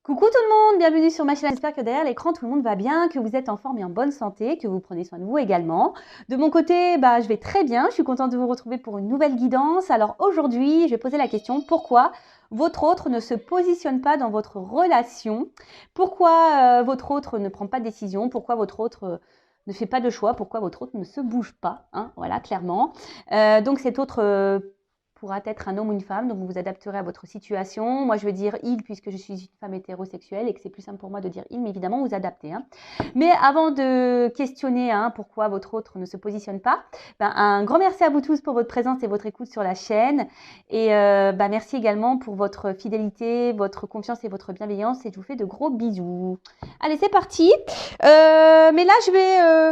Coucou tout le monde, bienvenue sur ma chaîne. J'espère que derrière l'écran tout le monde va bien, que vous êtes en forme et en bonne santé, que vous prenez soin de vous également. De mon côté, je vais très bien, je suis contente de vous retrouver pour une nouvelle guidance. Alors aujourd'hui, je vais poser la question, pourquoi votre autre ne se positionne pas dans votre relation? Pourquoi votre autre ne prend pas de décision? Pourquoi votre autre ne fait pas de choix? Pourquoi votre autre ne se bouge pas, hein? Voilà, clairement. Donc cet autre pourra être un homme ou une femme, donc vous vous adapterez à votre situation. Moi, je vais dire il puisque je suis une femme hétérosexuelle et que c'est plus simple pour moi de dire il, mais évidemment, vous adaptez. Mais avant de questionner pourquoi votre autre ne se positionne pas, un grand merci à vous tous pour votre présence et votre écoute sur la chaîne. Et merci également pour votre fidélité, votre confiance et votre bienveillance. Et je vous fais de gros bisous. Allez, c'est parti. Mais là, je vais...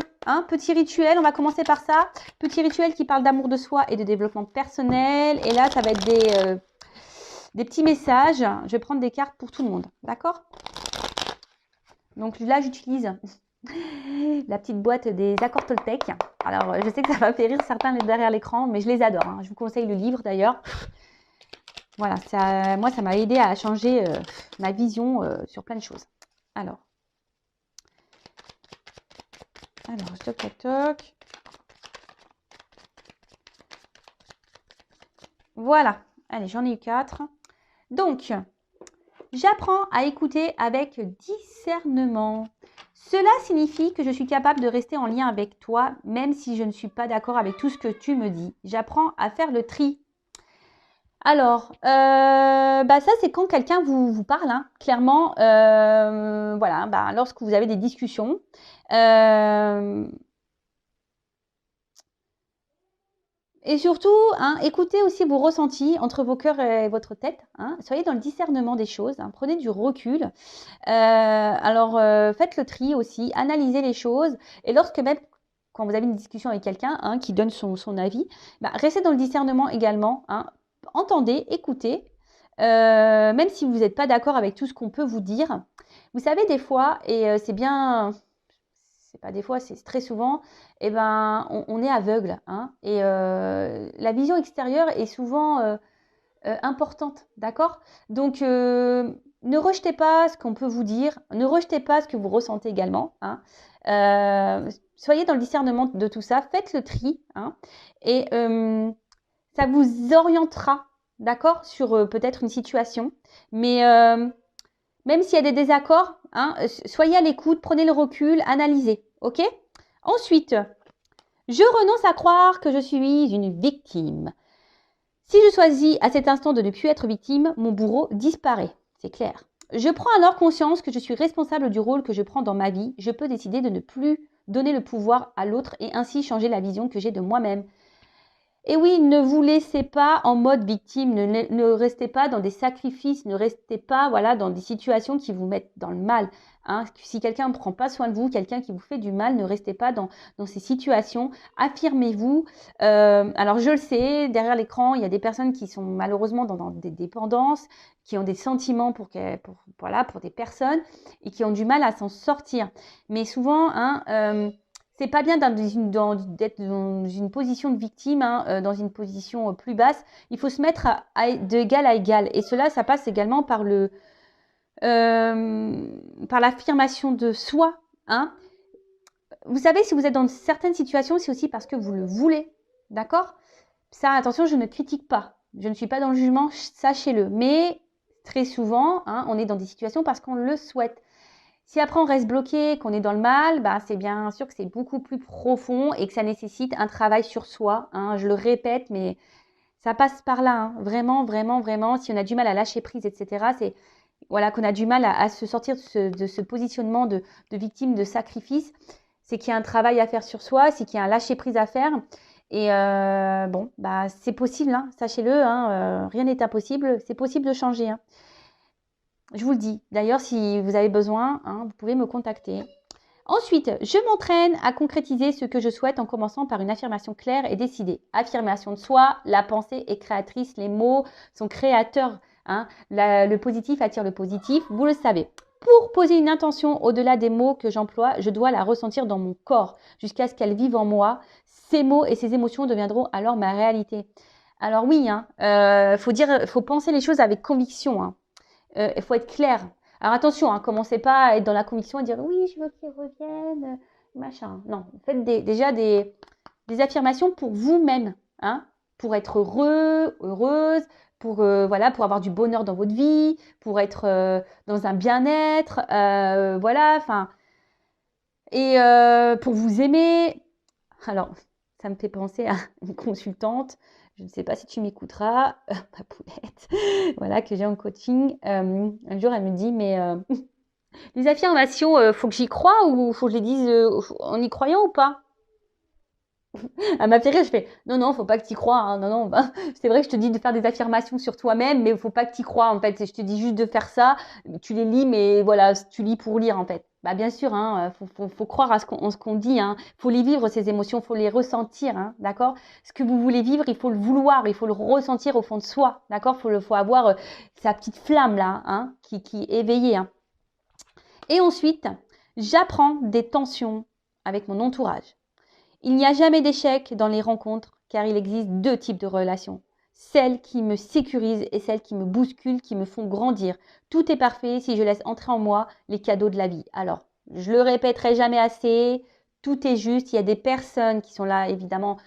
petit rituel, on va commencer par ça. Petit rituel qui parle d'amour de soi et de développement personnel. Et là, ça va être des petits messages. Je vais prendre des cartes pour tout le monde. D'accord? Donc là, j'utilise la petite boîte des accords Toltec. Alors, je sais que ça va faire rire certains derrière l'écran, mais je les adore. Je vous conseille le livre d'ailleurs. Voilà, moi, ça m'a aidé à changer ma vision sur plein de choses. Alors, toc, toc, toc. Voilà. Allez, j'en ai eu 4. Donc, j'apprends à écouter avec discernement. Cela signifie que je suis capable de rester en lien avec toi, même si je ne suis pas d'accord avec tout ce que tu me dis. J'apprends à faire le tri. Alors, ça c'est quand quelqu'un vous parle, clairement, voilà, lorsque vous avez des discussions. Et surtout, écoutez aussi vos ressentis entre vos cœurs et votre tête. Soyez dans le discernement des choses. Prenez du recul. Faites le tri aussi. Analysez les choses. Et lorsque même, quand vous avez une discussion avec quelqu'un qui donne son avis, restez dans le discernement également. Entendez, écoutez. Même si vous n'êtes pas d'accord avec tout ce qu'on peut vous dire. Vous savez, des fois, et c'est bien... c'est pas des fois, c'est très souvent, on est aveugle. Et la vision extérieure est souvent importante, d'accord? Donc, ne rejetez pas ce qu'on peut vous dire, ne rejetez pas ce que vous ressentez également. Soyez dans le discernement de tout ça, faites le tri, et ça vous orientera, d'accord, sur peut-être une situation. Mais même s'il y a des désaccords, soyez à l'écoute, prenez le recul, analysez, ok? Ensuite, je renonce à croire que je suis une victime. Si je choisis à cet instant de ne plus être victime, mon bourreau disparaît, c'est clair. Je prends alors conscience que je suis responsable du rôle que je prends dans ma vie. Je peux décider de ne plus donner le pouvoir à l'autre et ainsi changer la vision que j'ai de moi-même. Et oui, ne vous laissez pas en mode victime, ne restez pas dans des sacrifices, ne restez pas dans des situations qui vous mettent dans le mal. Si quelqu'un ne prend pas soin de vous, quelqu'un qui vous fait du mal, ne restez pas dans ces situations. Affirmez-vous. Alors je le sais, derrière l'écran, il y a des personnes qui sont malheureusement dans des dépendances, qui ont des sentiments pour des personnes et qui ont du mal à s'en sortir. Mais souvent, c'est pas bien d'être dans une position de victime, dans une position plus basse. Il faut se mettre d'égal à égal. Et cela, ça passe également par l'affirmation de soi. Vous savez, si vous êtes dans certaines situations, c'est aussi parce que vous le voulez. D'accord? Ça, attention, je ne critique pas. Je ne suis pas dans le jugement, sachez-le. Mais très souvent, on est dans des situations parce qu'on le souhaite. Si après on reste bloqué, qu'on est dans le mal, c'est bien sûr que c'est beaucoup plus profond et que ça nécessite un travail sur soi. Je le répète, mais ça passe par là. Vraiment, vraiment, vraiment. Si on a du mal à lâcher prise, etc., c'est qu'on a du mal à se sortir de ce positionnement de victime, de sacrifice. C'est qu'il y a un travail à faire sur soi, c'est qu'il y a un lâcher prise à faire. Et c'est possible, sachez-le. Rien n'est impossible. C'est possible de changer. Je vous le dis. D'ailleurs, si vous avez besoin, vous pouvez me contacter. Ensuite, je m'entraîne à concrétiser ce que je souhaite en commençant par une affirmation claire et décidée. Affirmation de soi, la pensée est créatrice, les mots sont créateurs. Le positif attire le positif, vous le savez. Pour poser une intention au-delà des mots que j'emploie, je dois la ressentir dans mon corps jusqu'à ce qu'elle vive en moi. Ces mots et ces émotions deviendront alors ma réalité. Alors oui, faut penser les choses avec conviction. Il faut être clair. Alors attention, hein, commencez pas à être dans la conviction et dire oui, je veux qu'il revienne, machin. Non, faites déjà des affirmations pour vous-même, hein, pour être heureux, heureuse, pour voilà, pour avoir du bonheur dans votre vie, pour être dans un bien-être, voilà, enfin, et pour vous aimer. Alors, ça me fait penser à une consultante. Je ne sais pas si tu m'écouteras, ma poulette, voilà, que j'ai en coaching. Un jour, elle me dit, mais les affirmations, faut que j'y croie ou faut que je les dise en y croyant ou pas? Elle m'a fait rire, je fais non, non, faut pas que tu y crois, hein, non, non, bah, c'est vrai que je te dis de faire des affirmations sur toi-même, mais faut pas que tu y crois en fait. Je te dis juste de faire ça, tu les lis, mais voilà, tu lis pour lire en fait. Bah bien sûr, hein, faut croire à ce qu'on dit, hein. Faut les vivre ces émotions, faut les ressentir, hein, d'accord? Ce que vous voulez vivre, il faut le vouloir, il faut le ressentir au fond de soi, d'accord? Faut avoir sa petite flamme là, hein, qui est éveillée, hein. Et ensuite, j'apprends des tensions avec mon entourage. Il n'y a jamais d'échec dans les rencontres, car il existe deux types de relations. Celles qui me sécurisent et celles qui me bousculent, qui me font grandir. Tout est parfait si je laisse entrer en moi les cadeaux de la vie. Alors, je le répéterai jamais assez, tout est juste. Il y a des personnes qui sont là, évidemment,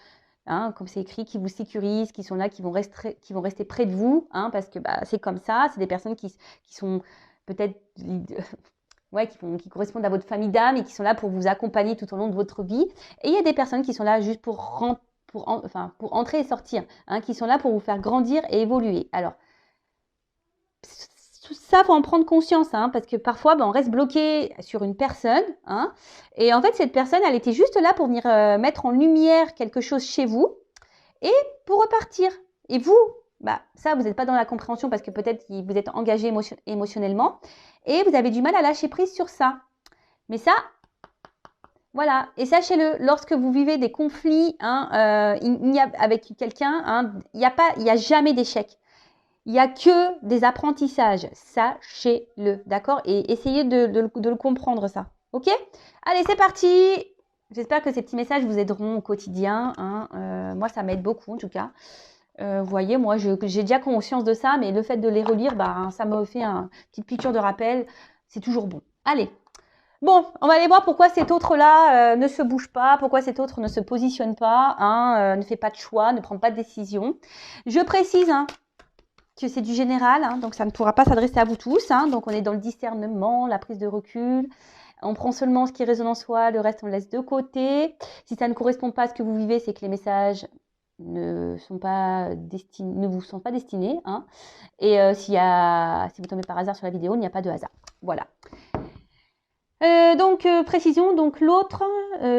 hein, comme c'est écrit, qui vous sécurisent, qui sont là, qui vont rester près de vous, hein, parce que bah, c'est comme ça. C'est des personnes qui sont peut-être ouais, qui correspondent à votre famille d'âme et qui sont là pour vous accompagner tout au long de votre vie. Et il y a des personnes qui sont là juste pour entrer et sortir, hein, qui sont là pour vous faire grandir et évoluer. Alors, tout ça, il faut en prendre conscience, hein, parce que parfois, on reste bloqué sur une personne, hein, et en fait, cette personne, elle était juste là pour venir mettre en lumière quelque chose chez vous et pour repartir. Et vous, bah, ça, vous n'êtes pas dans la compréhension parce que peut-être vous êtes engagé émotionnellement et vous avez du mal à lâcher prise sur ça. Mais ça, voilà. Et sachez-le, lorsque vous vivez des conflits, hein, avec quelqu'un, hein, il n'y a jamais d'échec. Il n'y a que des apprentissages. Sachez-le, d'accord? Et essayez de le comprendre, ça. OK? Allez, c'est parti! J'espère que ces petits messages vous aideront au quotidien, hein. Moi, ça m'aide beaucoup, en tout cas. Vous voyez, moi, j'ai déjà conscience de ça, mais le fait de les relire, bah, ça me fait une petite piqûre de rappel. C'est toujours bon. Allez. Bon, on va aller voir pourquoi cet autre-là ne se bouge pas, pourquoi cet autre ne se positionne pas, hein, ne fait pas de choix, ne prend pas de décision. Je précise, hein, que c'est du général, hein, donc ça ne pourra pas s'adresser à vous tous. Hein, donc on est dans le discernement, la prise de recul. On prend seulement ce qui résonne en soi, le reste on le laisse de côté. Si ça ne correspond pas à ce que vous vivez, c'est que les messages ne vous sont pas destinés. Hein. Et si vous tombez par hasard sur la vidéo, il n'y a pas de hasard. Voilà. Précision, donc l'autre,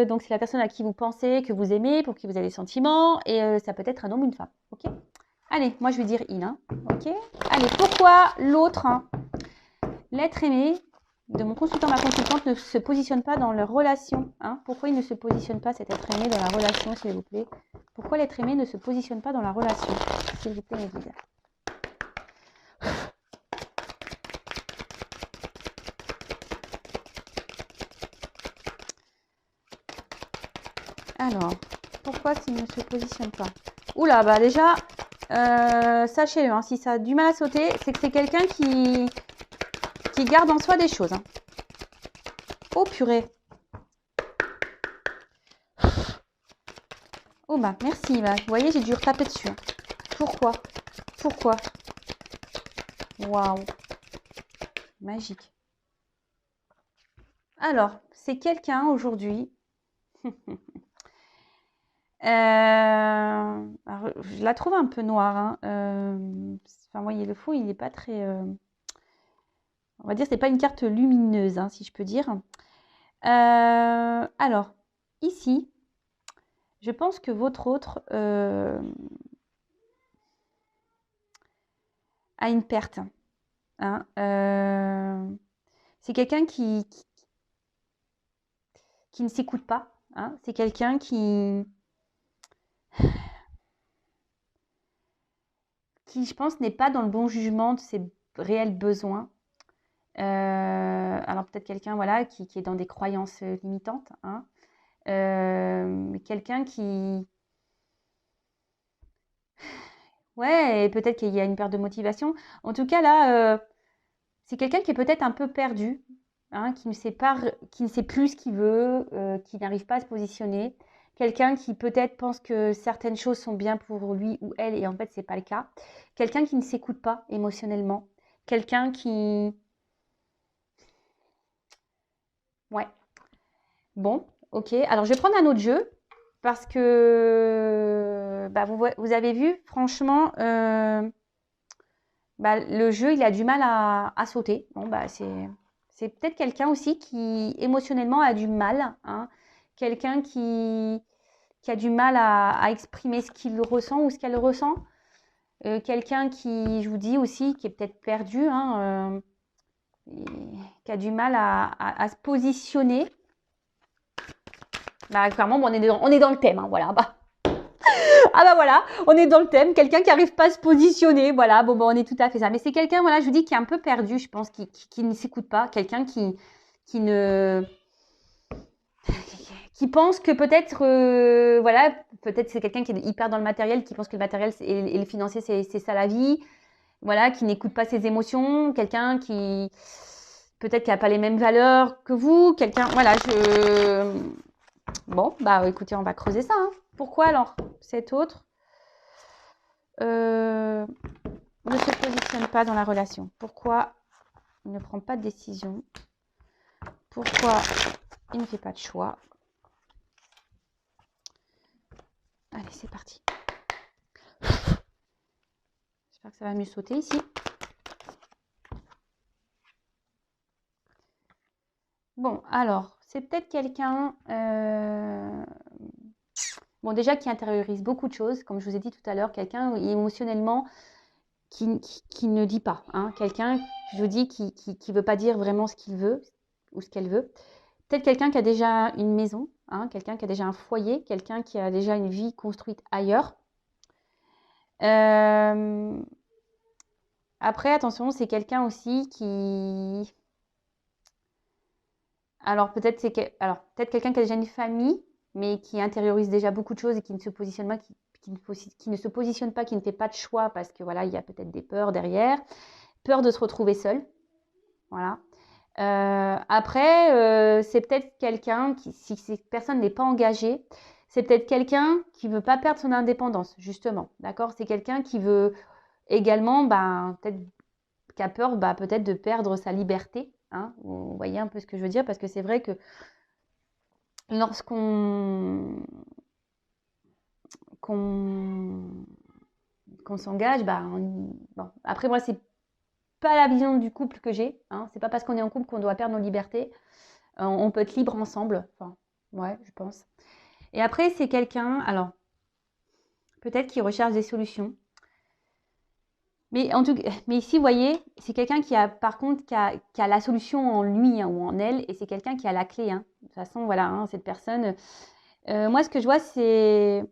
donc c'est la personne à qui vous pensez, que vous aimez, pour qui vous avez des sentiments, et ça peut être un homme ou une femme. Ok ? Allez, moi je vais dire il. Hein. Ok ? Allez, pourquoi l'autre, hein, l'être aimé de mon consultant, ma consultante, ne se positionne pas dans leur relation, hein? Pourquoi il ne se positionne pas, cet être aimé, dans la relation, s'il vous plaît? Pourquoi l'être aimé ne se positionne pas dans la relation, s'il vous plaît, mes guides? Alors, pourquoi il ne se positionne pas? Oula, bah déjà, sachez-le, hein, si ça a du mal à sauter, c'est que c'est quelqu'un qui garde en soi des choses. Hein. Oh purée. Oh bah merci, bah, vous voyez, j'ai dû retaper dessus. Hein. Pourquoi? Pourquoi? Waouh. Magique. Alors, c'est quelqu'un aujourd'hui. Je la trouve un peu noire. Hein. Enfin, vous voyez, le fond, il n'est pas très... on va dire, c'est pas une carte lumineuse, hein, si je peux dire. Alors, ici, je pense que votre autre a une perte. Hein. C'est quelqu'un qui ne s'écoute pas. Hein. C'est quelqu'un qui, je pense, n'est pas dans le bon jugement de ses réels besoins. Alors peut-être quelqu'un voilà, qui est dans des croyances limitantes. Hein. Quelqu'un qui... Ouais, et peut-être qu'il y a une perte de motivation. En tout cas, là, c'est quelqu'un qui est peut-être un peu perdu, hein, qui ne sait pas, qui ne sait plus ce qu'il veut, qui n'arrive pas à se positionner. Quelqu'un qui peut-être pense que certaines choses sont bien pour lui ou elle et en fait, c'est pas le cas. Quelqu'un qui ne s'écoute pas émotionnellement. Quelqu'un qui... Ouais. Bon, ok. Alors, je vais prendre un autre jeu parce que bah, vous avez vu, franchement, bah, le jeu, il a du mal à sauter. Bon, bah, c'est peut-être quelqu'un aussi qui émotionnellement a du mal, hein. Quelqu'un qui a du mal à exprimer ce qu'il ressent ou ce qu'elle ressent. Quelqu'un qui, je vous dis aussi, qui est peut-être perdu, hein, qui a du mal à se positionner. Bah, clairement, bon, on est dans le thème, hein, voilà. Bah. Ah bah voilà, on est dans le thème, quelqu'un qui n'arrive pas à se positionner, voilà, bon, on est tout à fait ça. Mais c'est quelqu'un, voilà, je vous dis, qui est un peu perdu, je pense, qui ne s'écoute pas, quelqu'un qui ne... qui pense que peut-être, voilà, peut-être c'est quelqu'un qui est hyper dans le matériel, qui pense que le matériel et le financier, c'est ça la vie, voilà, qui n'écoute pas ses émotions, quelqu'un qui peut-être qui n'a pas les mêmes valeurs que vous, quelqu'un, voilà, Bon, bah écoutez, on va creuser ça, hein. Pourquoi alors cet autre ne se positionne pas dans la relation? Pourquoi il ne prend pas de décision? Pourquoi il ne fait pas de choix? Allez, c'est parti. J'espère que ça va mieux sauter ici. Bon, alors, c'est peut-être quelqu'un... Bon, déjà qui intériorise beaucoup de choses, comme je vous ai dit tout à l'heure, quelqu'un émotionnellement qui ne dit pas, hein. Quelqu'un, je vous dis, qui ne veut pas dire vraiment ce qu'il veut ou ce qu'elle veut. Peut-être quelqu'un qui a déjà une maison, hein, quelqu'un qui a déjà un foyer, quelqu'un qui a déjà une vie construite ailleurs. Après, attention, c'est quelqu'un aussi qui... Alors peut-être peut-être quelqu'un qui a déjà une famille, mais qui intériorise déjà beaucoup de choses et qui ne se positionne pas, qui ne se positionne pas, qui ne fait pas de choix parce que voilà, il y a peut-être des peurs derrière, peur de se retrouver seul, voilà. Après, c'est peut-être quelqu'un qui, si cette personne n'est pas engagée, c'est peut-être quelqu'un qui veut pas perdre son indépendance, justement, d'accord? C'est quelqu'un qui veut également, peut-être, qui a peur, peut-être de perdre sa liberté, hein? Vous voyez un peu ce que je veux dire? Parce que c'est vrai que lorsqu'on s'engage, bon. Après moi c'est pas la vision du couple que j'ai, hein. C'est pas parce qu'on est en couple qu'on doit perdre nos libertés. On peut être libre ensemble. Enfin, ouais, je pense. Et après c'est quelqu'un, alors peut-être qui recherche des solutions. Mais en tout cas, mais ici, vous voyez, c'est quelqu'un qui a, par contre, qui a la solution en lui, hein, ou en elle, et c'est quelqu'un qui a la clé, hein. De toute façon, voilà, hein, cette personne. Moi, ce que je vois, c'est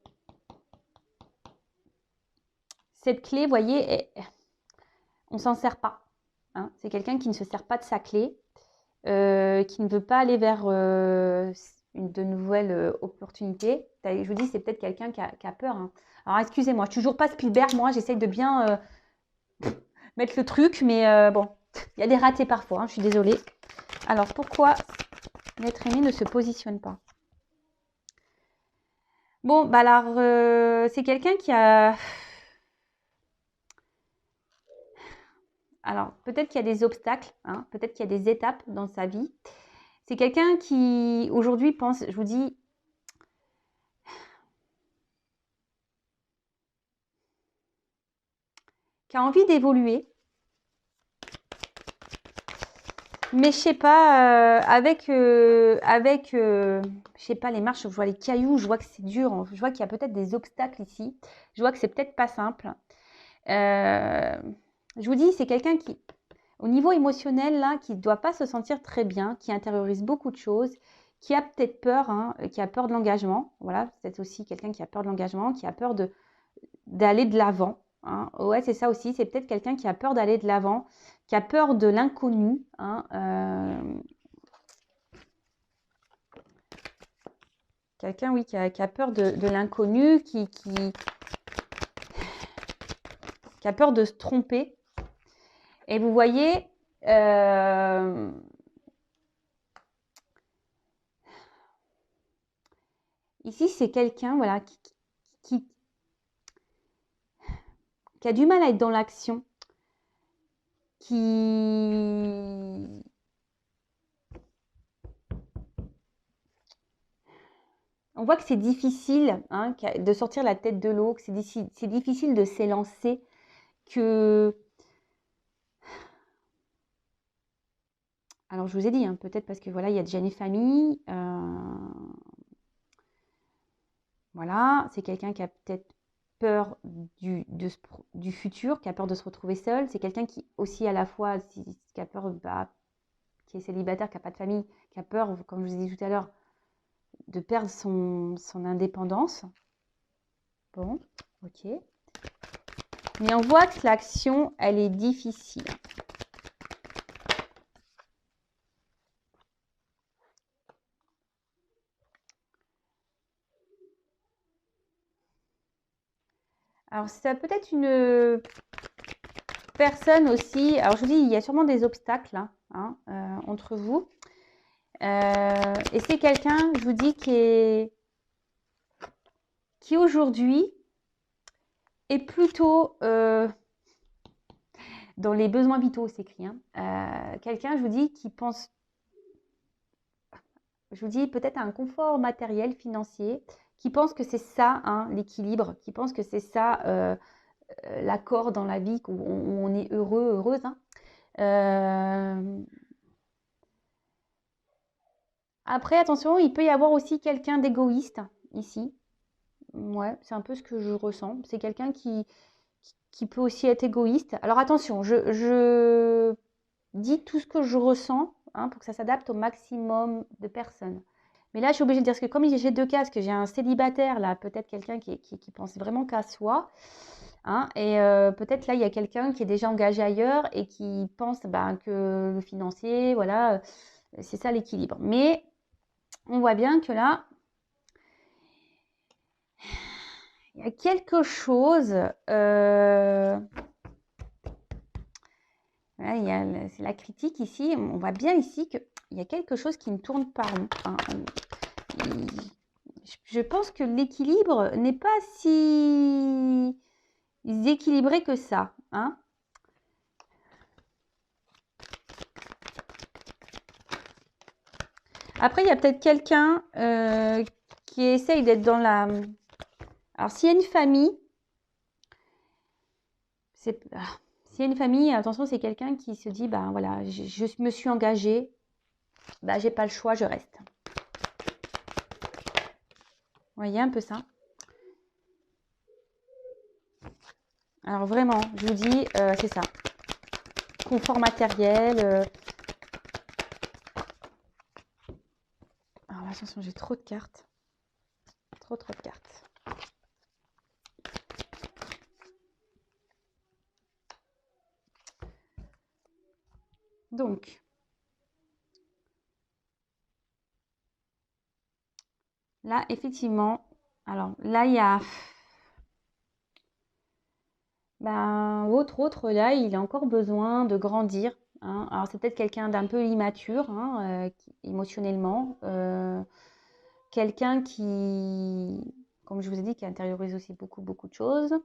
cette clé, vous voyez, on s'en sert pas, hein. C'est quelqu'un qui ne se sert pas de sa clé, qui ne veut pas aller vers de nouvelles opportunités. Je vous dis, c'est peut-être quelqu'un qui a peur, hein. Alors, excusez-moi, je suis toujours pas Spielberg, moi, j'essaye de bien mettre le truc, mais bon, il y a des ratés parfois, hein, je suis désolée. Alors, pourquoi l'être aimé ne se positionne pas? Bon, alors, c'est quelqu'un qui a... Alors, peut-être qu'il y a des obstacles, hein, peut-être qu'il y a des étapes dans sa vie. C'est quelqu'un qui, aujourd'hui, pense, je vous dis, qui a envie d'évoluer. Mais je sais pas, je sais pas, les marches, je vois les cailloux, je vois que c'est dur, hein. Je vois qu'il y a peut-être des obstacles ici. Je vois que c'est peut-être pas simple. Je vous dis, c'est quelqu'un qui, au niveau émotionnel, là, qui ne doit pas se sentir très bien, qui intériorise beaucoup de choses, qui a peut-être peur, hein, qui a peur de l'engagement. Voilà, c'est aussi quelqu'un qui a peur de l'engagement, qui a peur d'aller de l'avant, hein. Ouais, c'est ça aussi, c'est peut-être quelqu'un qui a peur d'aller de l'avant, qui a peur de l'inconnu, hein, quelqu'un, oui, qui a peur de l'inconnu, qui a peur de se tromper. Et vous voyez, Euh, Ici, c'est quelqu'un voilà, qui, qui a du mal à être dans l'action, qui... On voit que c'est difficile hein, de sortir la tête de l'eau, que c'est difficile de s'élancer, que... Alors, je vous ai dit, hein, peut-être parce que voilà, il y a déjà une famille. Voilà, c'est quelqu'un qui a peut-être peur du futur, qui a peur de se retrouver seul. C'est quelqu'un qui aussi à la fois, qui a peur, qui est célibataire, qui n'a pas de famille, qui a peur, comme je vous ai dit tout à l'heure, de perdre son indépendance. Bon, ok. Mais on voit que l'action, elle est difficile. Alors, ça peut être une personne aussi. Alors, je vous dis, il y a sûrement des obstacles hein, entre vous. Et c'est quelqu'un, je vous dis, qui aujourd'hui est plutôt dans les besoins vitaux, c'est écrit. Hein. Quelqu'un, je vous dis, qui pense, je vous dis, peut-être à un confort matériel, financier, qui pense que c'est ça, hein, l'équilibre, qui pense que c'est ça, l'accord dans la vie, où on est heureux, heureuse. Hein. Après, attention, il peut y avoir aussi quelqu'un d'égoïste ici. Ouais, c'est un peu ce que je ressens. C'est quelqu'un qui peut aussi être égoïste. Alors attention, je dis tout ce que je ressens hein, pour que ça s'adapte au maximum de personnes. Mais là, je suis obligée de dire, parce que comme j'ai deux cas, parce que j'ai un célibataire, là, peut-être quelqu'un qui pense vraiment qu'à soi, hein, et peut-être là, il y a quelqu'un qui est déjà engagé ailleurs et qui pense ben, que le financier, voilà, c'est ça l'équilibre. Mais on voit bien que là, il y a quelque chose... Voilà, c'est la critique ici. On voit bien ici qu'il y a quelque chose qui ne tourne pas rond. Hein. Je pense que l'équilibre n'est pas si équilibré que ça. Hein. Après, il y a peut-être quelqu'un qui essaye d'être dans la... Alors, s'il y a une famille, s'il y a une famille, attention, c'est quelqu'un qui se dit, ben voilà, je me suis engagée, ben, j'ai pas le choix, je reste. Vous voyez un peu ça. Alors vraiment, je vous dis, c'est ça. Confort matériel. Alors attention, j'ai trop de cartes. Trop de cartes. Donc, là, effectivement, alors là, il y a... Ben, autre, là, il a encore besoin de grandir. Hein. Alors, c'est peut-être quelqu'un d'un peu immature, hein, émotionnellement. Quelqu'un qui, comme je vous ai dit, qui intériorise aussi beaucoup de choses.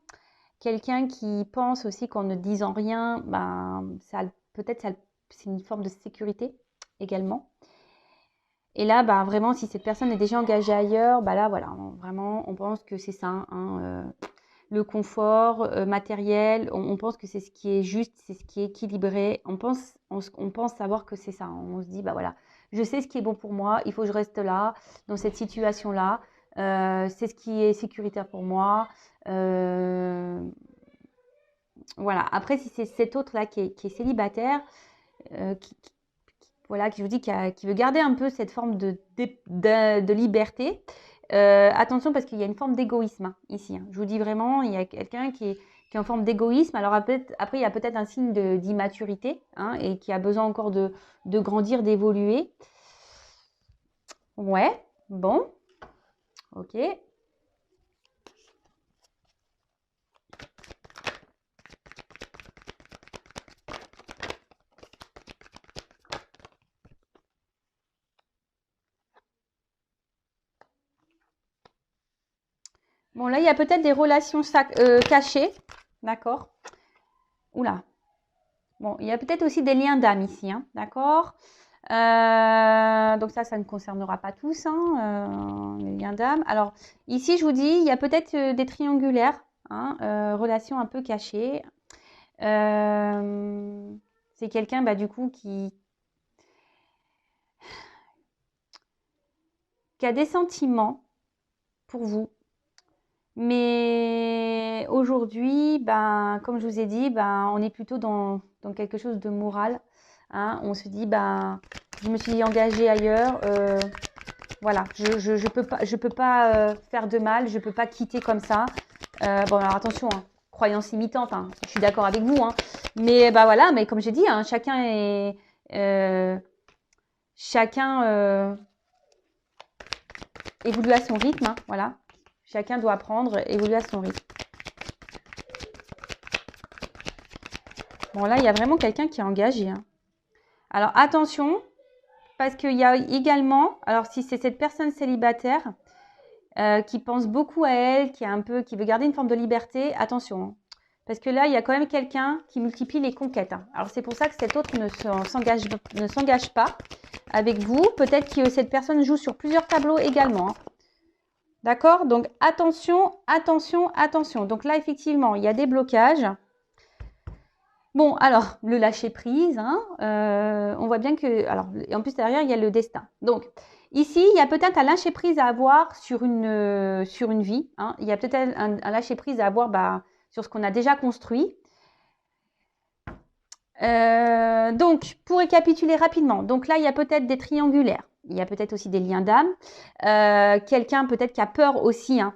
Quelqu'un qui pense aussi qu'en ne disant rien, ben, peut-être c'est une forme de sécurité également. Et là, bah, vraiment, si cette personne est déjà engagée ailleurs, bah là, voilà, vraiment, on pense que c'est ça, hein, le confort matériel, on pense que c'est ce qui est juste, c'est ce qui est équilibré. On pense savoir que c'est ça. On se dit, bah voilà, je sais ce qui est bon pour moi, il faut que je reste là, dans cette situation-là. C'est ce qui est sécuritaire pour moi. Voilà. Après, si c'est cet autre-là qui est célibataire, voilà, qui je vous dis, qui veut garder un peu cette forme de liberté. Attention parce qu'il y a une forme d'égoïsme hein, ici. Hein. Je vous dis vraiment, il y a quelqu'un qui est en forme d'égoïsme. Alors après, il y a peut-être un signe d'immaturité hein, et qui a besoin encore de grandir, d'évoluer. Ouais, bon, ok. Bon, là, il y a peut-être des relations cachées. D'accord. Oula. Bon, il y a peut-être aussi des liens d'âme ici. Hein, d'accord. Donc ça ne concernera pas tous, hein, les liens d'âme. Alors, ici, je vous dis, il y a peut-être des triangulaires, hein, relations un peu cachées. C'est quelqu'un, bah, du coup, qui a des sentiments pour vous. Mais aujourd'hui, ben, comme je vous ai dit, ben, on est plutôt dans quelque chose de moral. Hein. On se dit, ben, je me suis engagée ailleurs. Voilà, je peux pas faire de mal, je peux pas quitter comme ça. Bon, alors attention, hein, croyance limitante, hein, je suis d'accord avec vous. Hein. Mais bah voilà, mais comme j'ai dit, hein, chacun évolue à son rythme. Hein, voilà. Chacun doit apprendre, évoluer à son rythme. Bon, là, il y a vraiment quelqu'un qui est engagé. Hein. Alors, attention, parce qu'il y a également, alors si c'est cette personne célibataire qui pense beaucoup à elle, qui veut garder une forme de liberté, attention. Hein. Parce que là, il y a quand même quelqu'un qui multiplie les conquêtes. Hein. Alors, c'est pour ça que cet autre ne s'engage pas avec vous. Peut-être que cette personne joue sur plusieurs tableaux également. Hein. D'accord? Donc, attention, attention, attention. Donc là, effectivement, il y a des blocages. Bon, alors, le lâcher-prise, hein, on voit bien que... Alors, en plus, derrière, il y a le destin. Donc, ici, il y a peut-être un lâcher-prise à avoir sur une vie. Hein. Il y a peut-être un lâcher-prise à avoir sur ce qu'on a déjà construit. Donc, pour récapituler rapidement, donc là, il y a peut-être des triangulaires. Il y a peut-être aussi des liens d'âme. Quelqu'un peut-être qui a peur aussi, hein,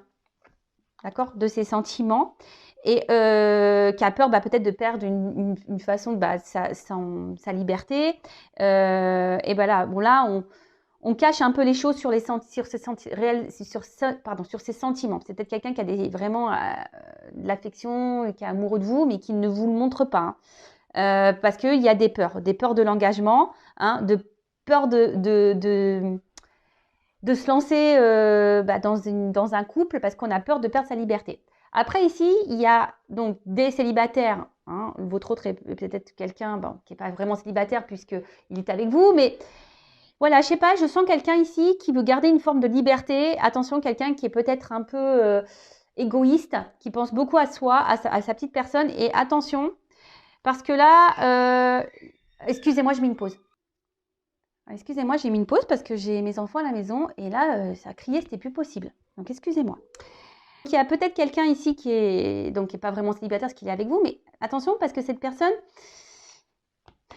d'accord, de ses sentiments. Et qui a peur peut-être de perdre une façon de sa liberté. Et voilà, bon là, on cache un peu les choses sur ses sentiments. C'est peut-être quelqu'un qui a vraiment de l'affection, qui est amoureux de vous, mais qui ne vous le montre pas. Hein. Parce qu'il y a des peurs de l'engagement, hein, de peur de se lancer dans un couple parce qu'on a peur de perdre sa liberté. Après, ici, il y a donc des célibataires. Hein. Votre autre est peut-être quelqu'un qui n'est pas vraiment célibataire puisqu'il est avec vous. Mais voilà, je sais pas, je sens quelqu'un ici qui veut garder une forme de liberté. Attention, quelqu'un qui est peut-être un peu égoïste, qui pense beaucoup à soi, à sa petite personne. Et attention, parce que là, excusez-moi, je mets une pause. Excusez-moi, j'ai mis une pause parce que j'ai mes enfants à la maison et là, ça criait, c'était plus possible. Donc, excusez-moi. Il y a peut-être quelqu'un ici qui est pas vraiment célibataire parce qu'il est avec vous, mais attention parce que cette personne,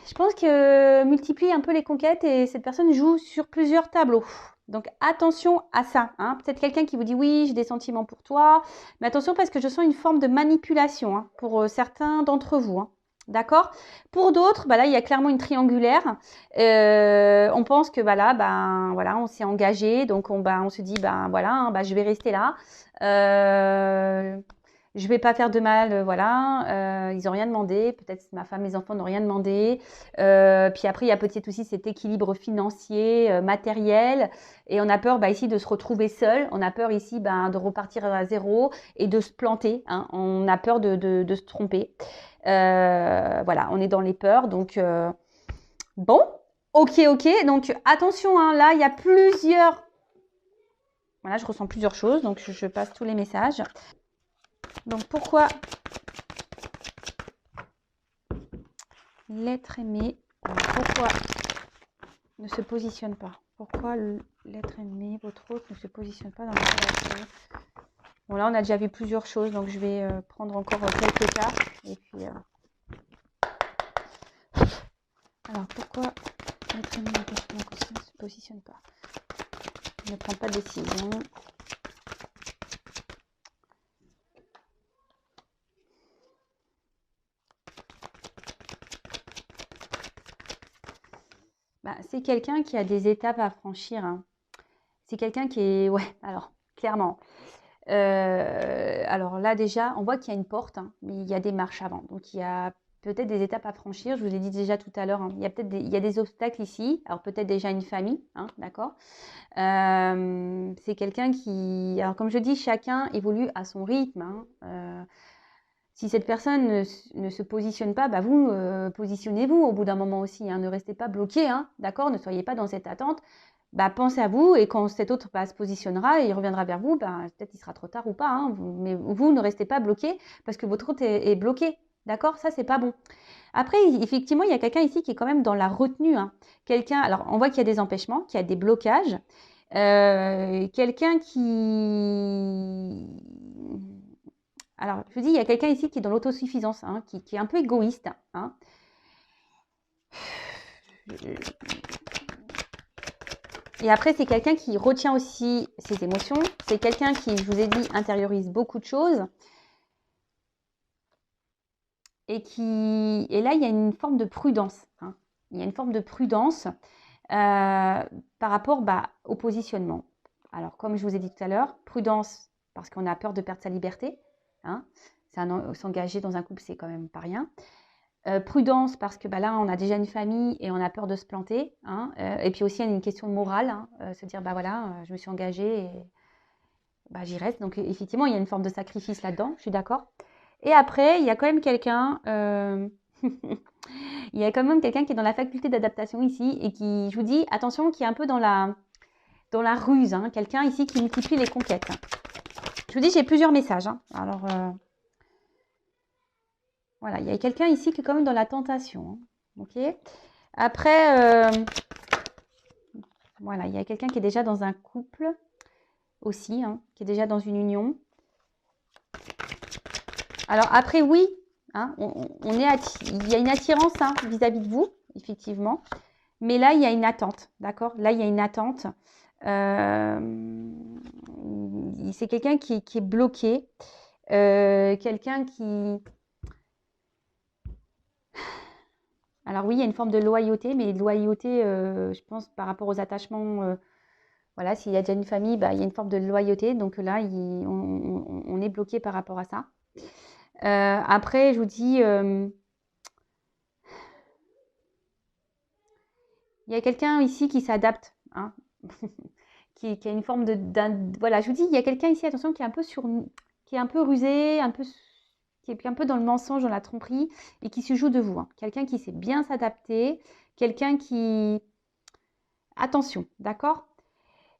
je pense que multiplie un peu les conquêtes et cette personne joue sur plusieurs tableaux. Donc, attention à ça. Hein. Peut-être quelqu'un qui vous dit oui, j'ai des sentiments pour toi, mais attention parce que je sens une forme de manipulation hein, pour certains d'entre vous. Hein. D'accord. Pour d'autres, là, il y a clairement une triangulaire. On pense que voilà, on s'est engagé, donc on se dit voilà, je vais rester là. Je vais pas faire de mal, voilà. Ils ont rien demandé. Peut-être ma femme, mes enfants n'ont rien demandé. Puis après, il y a peut-être aussi cet équilibre financier, matériel, et on a peur ici de se retrouver seul. On a peur ici de repartir à zéro et de se planter. Hein. On a peur de se tromper. Voilà, on est dans les peurs. Donc, bon, ok. Donc, attention, hein, là, il y a plusieurs... Voilà, je ressens plusieurs choses. Donc, je passe tous les messages. Donc, pourquoi l'être aimé, pourquoi ne se positionne pas? Pourquoi l'être aimé, votre autre, ne se positionne pas dans la relation? Bon, là, on a déjà vu plusieurs choses. Donc, je vais prendre encore quelques cartes. Et puis... Alors, pourquoi l'être aimé ne se positionne pas? Ne prend pas de décision. C'est quelqu'un qui a des étapes à franchir. Hein. C'est quelqu'un qui est... Ouais, alors, clairement. Alors là, déjà, on voit qu'il y a une porte, hein, mais il y a des marches avant. Donc, il y a peut-être des étapes à franchir. Je vous l'ai dit déjà tout à l'heure, hein. Il y a des obstacles ici. Alors peut-être déjà une famille, hein, d'accord. C'est quelqu'un qui... Alors comme je dis, chacun évolue à son rythme, hein. Si cette personne ne se positionne pas, bah vous, positionnez-vous au bout d'un moment aussi, hein. Ne restez pas bloqué, hein, d'accord. Ne soyez pas dans cette attente. Bah, pensez à vous et quand cet autre se positionnera et il reviendra vers vous, bah, peut-être il sera trop tard ou pas, hein, mais vous ne restez pas bloqué parce que votre autre est bloqué, d'accord. Ça, c'est pas bon. Après, effectivement, il y a quelqu'un ici qui est quand même dans la retenue, hein. Quelqu'un, alors on voit qu'il y a des empêchements, qu'il y a des blocages. Quelqu'un qui... Alors, je vous dis, il y a quelqu'un ici qui est dans l'autosuffisance, hein, qui est un peu égoïste, hein. Et après, c'est quelqu'un qui retient aussi ses émotions. C'est quelqu'un qui, je vous ai dit, intériorise beaucoup de choses. Et là, il y a une forme de prudence, hein. Il y a une forme de prudence par rapport au positionnement. Alors, comme je vous ai dit tout à l'heure, prudence parce qu'on a peur de perdre sa liberté, hein. S'engager dans un couple, c'est quand même pas rien. Prudence parce que là, on a déjà une famille et on a peur de se planter, hein. Et puis aussi, il y a une question morale, hein, se dire, voilà, je me suis engagée et j'y reste. Donc, effectivement, il y a une forme de sacrifice là-dedans, je suis d'accord. Et après, il y a quand même quelqu'un... il y a quand même quelqu'un qui est dans la faculté d'adaptation ici et qui, je vous dis, attention, qui est un peu dans la ruse, hein. Quelqu'un ici qui multiplie les conquêtes. Je vous dis, j'ai plusieurs messages, hein. Alors, voilà, il y a quelqu'un ici qui est quand même dans la tentation, hein. Ok. Après, voilà, il y a quelqu'un qui est déjà dans un couple aussi, hein, qui est déjà dans une union. Alors après, oui, hein, il y a une attirance, hein, vis-à-vis de vous, effectivement. Mais là, il y a une attente, d'accord. Là, il y a une attente. C'est quelqu'un qui est bloqué. Quelqu'un qui... Alors oui, il y a une forme de loyauté, mais loyauté, je pense, par rapport aux attachements... voilà, s'il y a déjà une famille, il y a une forme de loyauté. Donc là, on est bloqué par rapport à ça. Après, je vous dis, il y a quelqu'un ici qui s'adapte, hein, qui a une forme voilà, je vous dis, il y a quelqu'un ici, attention, qui est un peu qui est un peu rusé, qui est un peu dans le mensonge, dans la tromperie, et qui se joue de vous, hein. Quelqu'un qui sait bien s'adapter, quelqu'un qui... Attention, d'accord.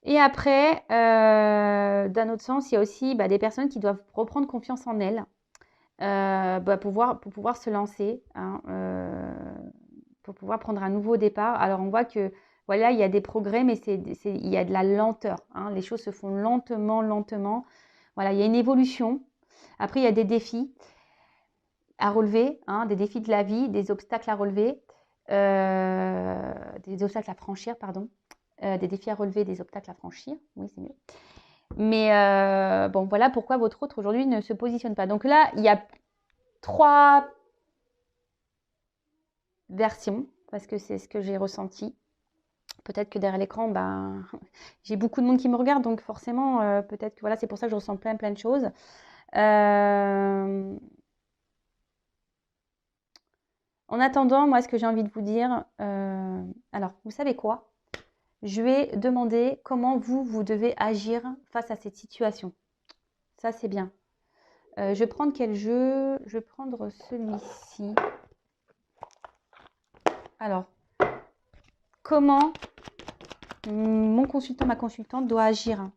Et après, d'un autre sens, il y a aussi des personnes qui doivent reprendre confiance en elles. Pour pouvoir se lancer, hein, pour pouvoir prendre un nouveau départ. Alors, on voit que, voilà, il y a des progrès, mais il y a de la lenteur, hein. Les choses se font lentement, lentement. Voilà, il y a une évolution. Après, il y a des défis à relever, hein, des défis de la vie, des obstacles à relever, des obstacles à franchir, pardon. Des défis à relever, des obstacles à franchir. Oui, c'est mieux. Mais bon, voilà pourquoi votre autre aujourd'hui ne se positionne pas. Donc là, il y a 3 versions, parce que c'est ce que j'ai ressenti. Peut-être que derrière l'écran, j'ai beaucoup de monde qui me regarde, donc forcément, peut-être que voilà, c'est pour ça que je ressens plein de choses. En attendant, moi, ce que j'ai envie de vous dire, alors, vous savez quoi? Je vais demander comment vous devez agir face à cette situation. Ça, c'est bien. Je vais prendre quel jeu? Je vais prendre celui-ci. Alors, comment mon consultant, ma consultante doit agir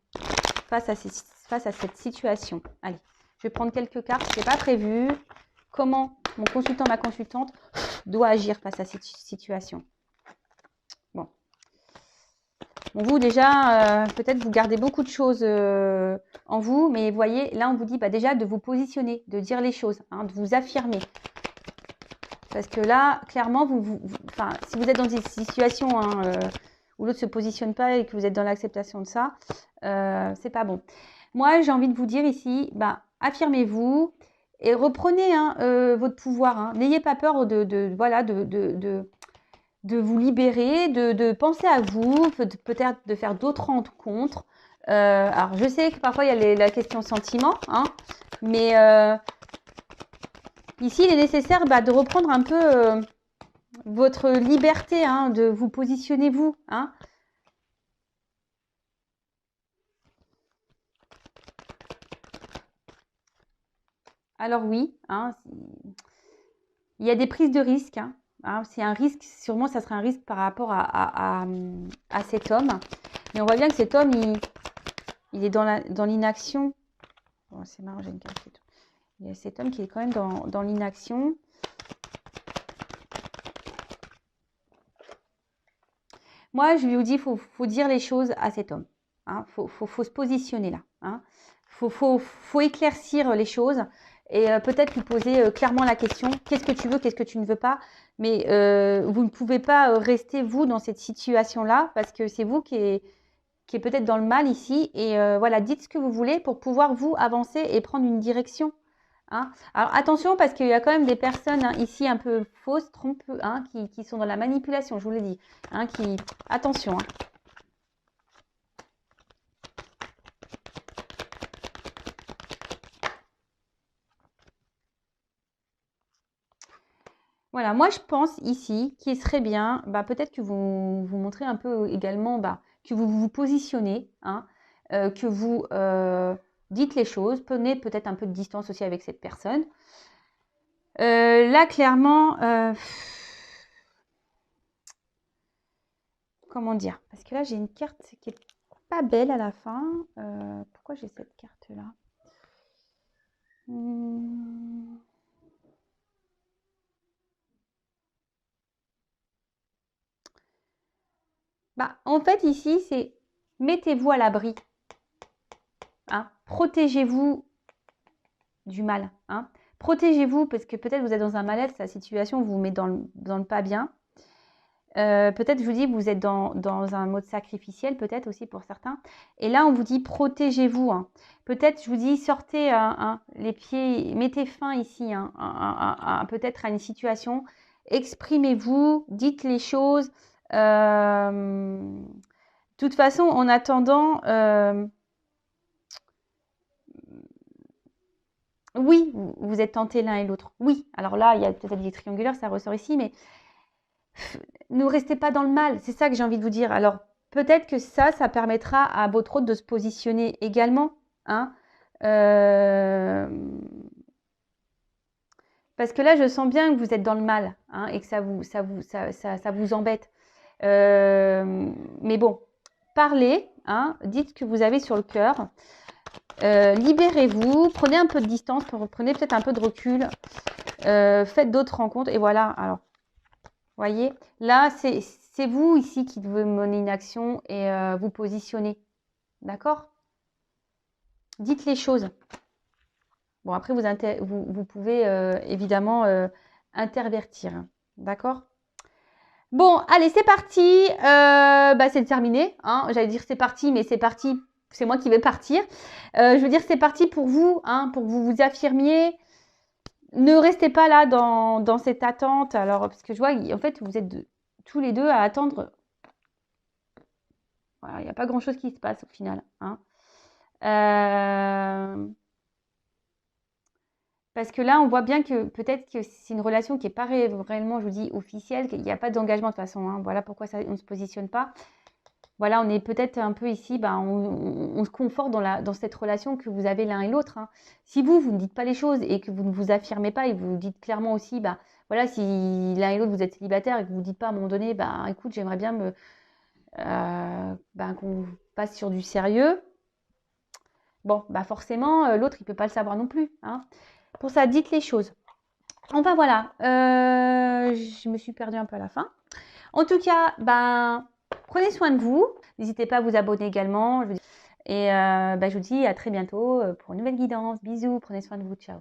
face à cette situation? Allez, je vais prendre quelques cartes, ce n'est pas prévu. Comment mon consultant, ma consultante doit agir face à cette situation? Bon, vous déjà, peut-être vous gardez beaucoup de choses en vous, mais vous voyez, là on vous dit déjà de vous positionner, de dire les choses, hein, de vous affirmer. Parce que là, clairement, si vous êtes dans une situation où l'autre ne se positionne pas et que vous êtes dans l'acceptation de ça, c'est pas bon. Moi, j'ai envie de vous dire ici, affirmez-vous et reprenez votre pouvoir, hein. N'ayez pas peur de vous libérer, de penser à vous, peut-être de faire d'autres rencontres. Alors, je sais que parfois, il y a la question sentiment, hein, mais Ici, il est nécessaire de reprendre un peu votre liberté, hein, de vous positionner vous. Hein. Alors oui, hein, il y a des prises de risques. Hein. C'est un risque, sûrement ça sera un risque par rapport à cet homme. Mais on voit bien que cet homme, il est dans l'inaction. Bon, c'est marrant, j'ai une carte. Il y a cet homme qui est quand même dans l'inaction. Moi, je lui dis, il faut dire les choses à cet homme. Hein. Faut se positionner là. Hein. Faut éclaircir les choses et peut-être lui poser clairement la question, qu'est-ce que tu veux, qu'est-ce que tu ne veux pas. Mais vous ne pouvez pas rester, vous, dans cette situation-là parce que c'est vous qui est peut-être dans le mal ici. Et voilà, dites ce que vous voulez pour pouvoir, vous, avancer et prendre une direction. Hein. Alors attention parce qu'il y a quand même des personnes hein, ici un peu fausses, trompeuses, hein, qui sont dans la manipulation, je vous l'ai dit. Hein, Attention. Hein. Voilà, moi je pense ici qu'il serait bien, peut-être que vous montrez un peu également que vous vous positionnez, hein, que vous dites les choses, prenez peut-être un peu de distance aussi avec cette personne. Là, clairement, comment dire? Parce que là, j'ai une carte qui est pas belle à la fin. Pourquoi j'ai cette carte-là? En fait, ici, c'est mettez-vous à l'abri. Hein, protégez-vous du mal. Hein. Protégez-vous parce que peut-être vous êtes dans un mal-être, la situation vous met dans le pas bien. Peut-être, je vous dis, vous êtes dans un mode sacrificiel, peut-être aussi pour certains. Et là, on vous dit protégez-vous. Hein. Peut-être, je vous dis, sortez les pieds, mettez fin ici, peut-être à une situation. Exprimez-vous, dites les choses. De toute façon, en attendant, oui, vous êtes tentés l'un et l'autre. Oui, alors là, il y a peut-être des triangulaires, ça ressort ici, mais ne restez pas dans le mal. C'est ça que j'ai envie de vous dire. Alors, peut-être que ça permettra à votre hôte de se positionner également. Hein. Parce que là, je sens bien que vous êtes dans le mal hein, et que ça vous embête. Mais bon, parlez, hein, dites ce que vous avez sur le cœur. Libérez-vous, prenez un peu de distance, prenez peut-être un peu de recul, faites d'autres rencontres et voilà. Alors, voyez, là, c'est vous ici qui devez mener une action et vous positionner. D'accord? Dites les choses. Bon, après, vous pouvez évidemment intervertir. D'accord? Bon, allez, c'est parti. C'est terminé. Hein. J'allais dire c'est parti, mais c'est parti. C'est moi qui vais partir. Je veux dire, c'est parti pour vous, hein, pour que vous vous affirmiez. Ne restez pas là dans cette attente. Alors, parce que je vois, en fait, vous êtes tous les deux à attendre. Voilà, il n'y a pas grand-chose qui se passe au final. Hein. Parce que là, on voit bien que peut-être que c'est une relation qui n'est pas réellement, je vous dis, officielle, qu'il n'y a pas d'engagement de toute façon. Hein. Voilà pourquoi on ne se positionne pas. Voilà, on est peut-être un peu ici, on se conforte dans cette relation que vous avez l'un et l'autre. Hein. Si vous ne dites pas les choses et que vous ne vous affirmez pas et vous dites clairement aussi, voilà, si l'un et l'autre vous êtes célibataire et que vous ne dites pas à un moment donné, écoute, j'aimerais bien qu'on passe sur du sérieux. Bon, forcément, l'autre, il ne peut pas le savoir non plus. Hein. Pour ça, dites les choses. Enfin, voilà. Je me suis perdue un peu à la fin. En tout cas, prenez soin de vous. N'hésitez pas à vous abonner également. Et je vous dis à très bientôt pour une nouvelle guidance. Bisous, prenez soin de vous. Ciao.